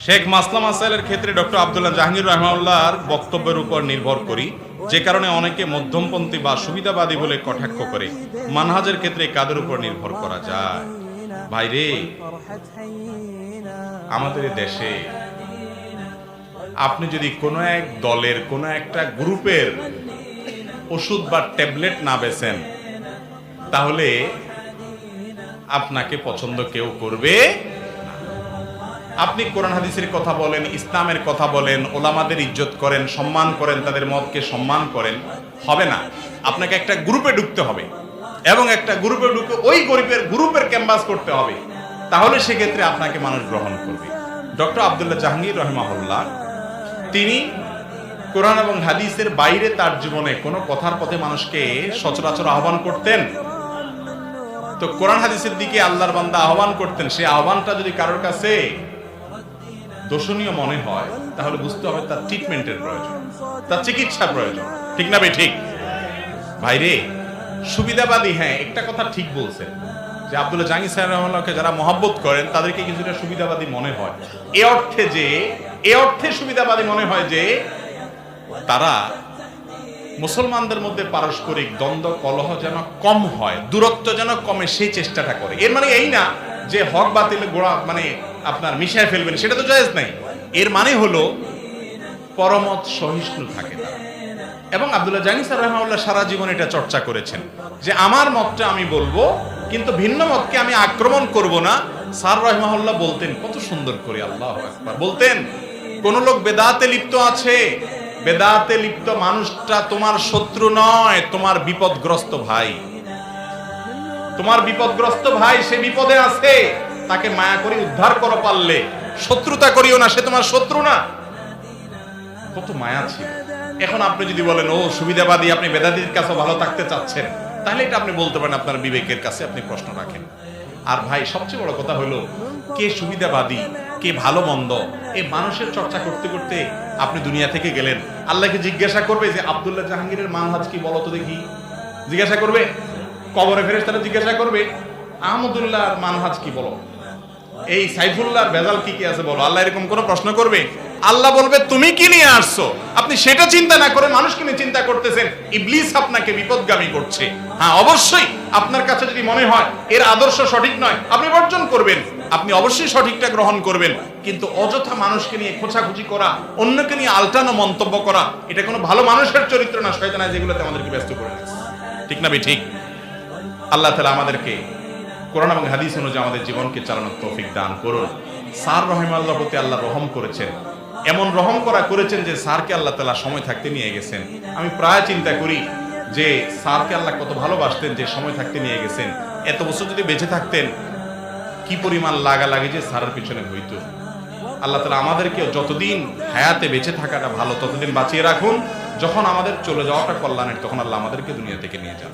শেখ মাসলাম আসাইলের ক্ষেত্রে ডক্টর আব্দুল্লাহ জাহাঙ্গীর রহমাউল্লাহর বক্তব্যের উপর নির্ভর করি, যে কারণে অনেকে মধ্যমপন্থী বা সুবিধাবাদী বলে কটাক্ষ করে। মানহাজের ক্ষেত্রে কাদের উপর নির্ভর করা যায়? ভাইরে, আমাদের দেশে আপনি যদি কোনো এক দলের কোনো একটা গ্রুপের ওষুধ বা ট্যাবলেট না বেছেন, তাহলে আপনাকে পছন্দ কেউ করবে। আপনি কোরআন হাদিসের কথা বলেন, ইসলামের কথা বলেন, ওলামাদের ইজ্জত করেন, সম্মান করেন, তাদের মতকে সম্মান করেন, হবে না। আপনাকে একটা গ্রুপে ঢুকতে হবে এবং একটা গ্রুপে ঢুকে ওই গ্রুপের ক্যাম্পাস করতে হবে, তাহলে সেক্ষেত্রে আপনাকে মানুষ গ্রহণ করবে। ডক্টর আব্দুল্লাহ জাহাঙ্গীর রহমাহুল্লাহ তিনি কোরআন এবং হাদিসের বাইরে তার জীবনে কোনো কথার পথে মানুষকে সচরাচর আহ্বান করতেন। তো কোরআন হাদিসের দিকে আল্লাহর বান্দা আহ্বান করতেন, সেই আহ্বানটা যদি কারোর কাছে দোষণীয় মনে হয়, তাহলে বুঝতে হবে তার ট্রিটমেন্টের প্রয়োজন, তার চিকিৎসার প্রয়োজন। ঠিক না ভাই? ঠিক ভাইরে, সুবিধাবাদী, হ্যাঁ একটা কথা ঠিক বলছেন যে আব্দুল্লাহ জাহাঙ্গীর সাহেব রহমানুল্লাহকে যারা মহব্বত করেন তাদেরকে কিছুটা সুবিধাবাদী মনে হয়। এ অর্থে সুবিধাবাদী মনে হয় যে তারা মুসলমানদের মধ্যে পারস্পরিক দ্বন্দ্ব কলহ যেন কম হয়, দূরত্ব যেন কমে, সেই চেষ্টাটা করে। এর মানে এই না যে হক বাতিল গোড়া মানে আপনার মিশায় ফেলবেন, সেটা তো জায়েজ নাই। এর মানে হলো পরমত সহিষ্ণু থাকে না। এবং আব্দুল্লাহ জাহাঙ্গীর সাহেব রহমানুল্লাহ সারা জীবন এটা চর্চা করেছেন যে আমার মতটা আমি বলবো, কিন্তু ভিন্ন মতকে আমি আক্রমণ করব না। স্যার রহমানুল্লাহ বলতেন কত সুন্দর করে, আল্লাহু আকবার, বলতেন কোন লোক বেদাতে লিপ্ত আছে, বেদাতে লিপ্ত মানুষটা তোমার শত্রু নয়, তোমার বিপদগ্রস্ত ভাই। তোমার বিপদগ্রস্ত ভাই, সে বিপদে আছে, তাকে মায়া করে উদ্ধার করো পারলে, শত্রুতা করিও না, সে তোমার শত্রু না। কত মায়া ছিল। এখন আপনি যদি বলেন ও সুবিধাবাদী, আপনি বেদাতির কাছে ভালো থাকতে চাচ্ছেন, তাহলে এটা আপনি বলতে পারেন, আপনার বিবেকের কাছে আপনি প্রশ্ন রাখেন। আর ভাই, সবচেয়ে বড় কথা হলো কে সুবিধাবাদী কে ভালো মন্দ, এই মানুষের চর্চা করতে করতে আপনি দুনিয়া থেকে গেলেন। আল্লাহকে জিজ্ঞাসা করবে যে আব্দুল্লাহ জাহাঙ্গীরের মানহাজ কি বলো তো দেখি? জিজ্ঞাসা করবে? কবরে ফেরেশতারা জিজ্ঞাসা করবে আহমদুল্লাহর মানহাজ কি বলো, এই সাইফুল্লাহর ভেজাল কি কি আছে বলো? আল্লাহ এরকম কোন প্রশ্ন করবে? আল্লাহ বলবে তুমি কি নিয়ে আসছো? আপনি সেটা চিন্তা না করে মানুষকে নিয়ে চিন্তা করতেছেন। ইবলিস আপনাকে বিপদগামী করছে। হ্যাঁ, অবশ্যই আপনার কাছে যদি মনে হয় এর আদর্শ সঠিক নয়, আপনি বর্জন করবেন, আপনি অবশ্যই সঠিকটা গ্রহণ করবেন। কিন্তু অযথা মানুষকে নিয়ে খোঁচাখুচি করা, অন্যকে নিয়ে আলটানো মন্তব্য করা, এটা কোনো ভালো মানুষের চরিত্র না, শয়তান যেগুলোতে আমাদেরকে ব্যস্ত করে নিচ্ছে। ঠিক না ভাই? ঠিক। আল্লাহ তাআলা আমাদেরকে কোরআন এবং হাদিস অনুযায়ী আমাদের জীবনকে চালানোর তৌফিক দান করুন। স্যার রহিমাহুল্লাহর প্রতি আল্লাহ রহম করেছেন, এমন রহম করেছেন যে স্যারকে আল্লাহ তাআলা সময় থাকতে নিয়ে গেছেন। আমি প্রায় চিন্তা করি যে স্যারকে আল্লাহ কত ভালোবাসতেন যে সময় থাকতে নিয়ে গেছেন। এত বছর যদি বেঁচে থাকতেন, কি পরিমাণ লাগালাগি যে স্যারের পিছনে হইতো। আল্লাহ তাআলা আমাদেরকে যতদিন হায়াতে বেঁচে থাকাটা ভালো, ততদিন বাঁচিয়ে রাখুন। যখন আমাদের চলে যাওয়াটা কল্যাণের, তখন আল্লাহ আমাদেরকে দুনিয়া থেকে নিয়ে যান।